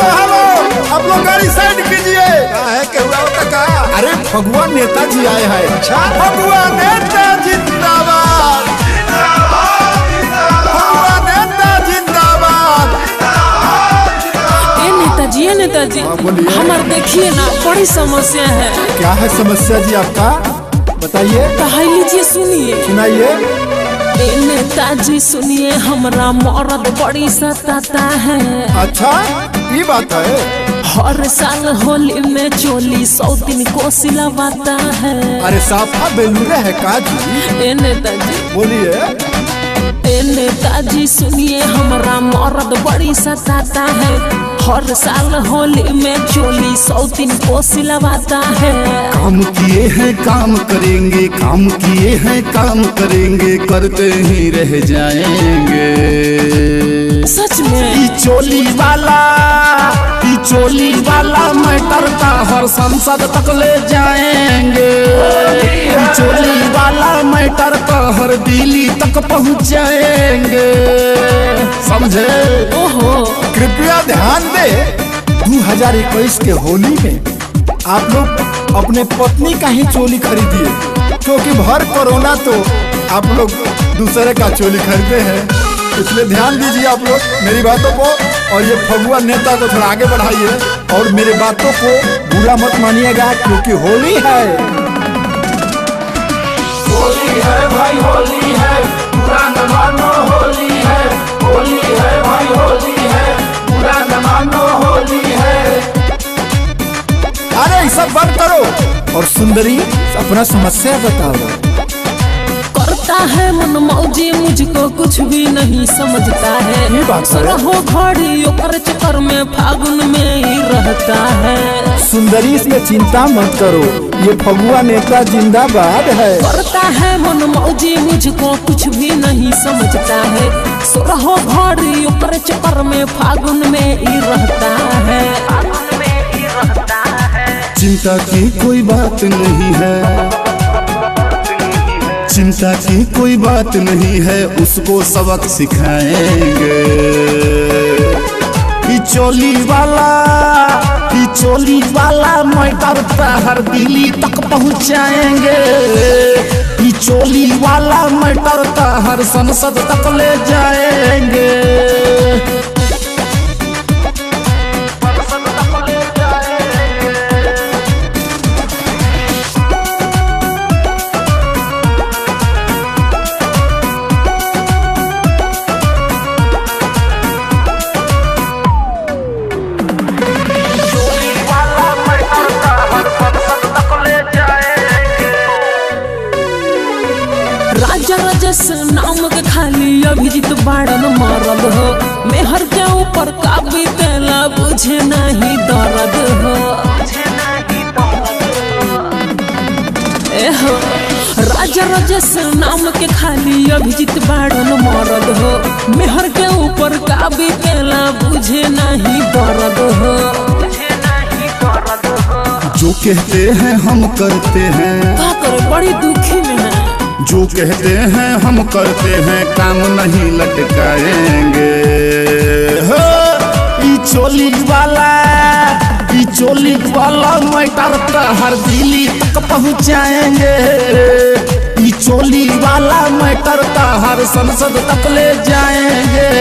Hello आप लोग गाड़ी साइड कीजिए। है क्या हुआ होता का? अरे फगुआ नेताजी आए हैं। अच्छा फगुआ नेता जिंदाबाद, फगुआ नेता जिंदाबाद। ये नेताजी हमारे देखिए ना बड़ी समस्या है। क्या है समस्या जी आपका? बताइए। कहा लीजिए सुनिए। सुनाइए। नेताजी सुनिए हमारा मर्द बड़ी सताता है। अच्छा ये बात है। हर साल होली में चोली 100 दिन को सिलवाता है। अरे साफा बेलूरे है का जी? नेताजी बोलिए। नेताजी सुनिए हमारा मर्द बड़ी सताता है। हर साल होली में चोली 100 दिन को सिलवाता है। काम किए हैं काम करेंगे, काम किए हैं काम करेंगे, करते ही रह जाएंगे। सच में ई चोली वाला मैटर का हर संसद तक ले जाएंगे। ई चोली वाला मैटर का हर दिल्ली तक पहुंचाएंगे। समझे? ओहो कृपया ध्यान दे 2021 के होली में आप लोग अपने पत्नी का ही चोली खरीदिए, क्योंकि भर कोरोना तो आप लोग दूसरे का चोली खरीदते हैं। इसलिए ध्यान दीजिए आप लोग मेरी बातों को, और ये फगुआ नेता को थोड़ा आगे बढ़ाइए और मेरी बातों को बुरा मत मानिएगा, क्योंकि होली है। होली है भाई होली है, बुरा न मानो होली है। होली है भाई होली है, बुरा न मानो होली है। अरे सब बंद करो और सुंदरी अपना समस्या बताओ। करता है मन मौजी मुझको कुछ भी नहीं समझता है। ये बात है। रहो घड़ी ओकर चक्कर में फागुन में ही रहता है। सुंदरी इसमें चिंता मत करो, ये फगुआ नेता जिंदाबाद है। करता है मन मौजी मुझको कुछ भी नहीं समझता है। रहो घड़ी ओकर चक्कर में फागुन में ही रहता है। चिंता की कोई बात नहीं है, चिंता की कोई बात नहीं है, उसको सबक सिखाएंगे। ई चोली वाला मैटर हर दिल्ली तक पहुंचाएंगे। ई चोली वाला मैटर हर संसद तक ले जाएंगे। राजा राजेश नाम के खाली अभिजीत बाड़न मारल हो। मेहर के ऊपर का बीतेला बुझे नहीं दर्द हो। एहो राजा राजेश नाम के खाली अभिजीत बाड़न मारल हो। मेहर के ऊपर का बीतेला बुझे नहीं दर्द हो। जो कहते हैं हम करते हैं, का करे बड़ी दुखी में है। जो कहते हैं हम करते हैं, काम नहीं लटकाएंगे। हो ई चोली वाला मैटर हर दिल्ली तक पहुंचाएंगे। ई चोली वाला मैटर हर संसद तक ले जाएंगे।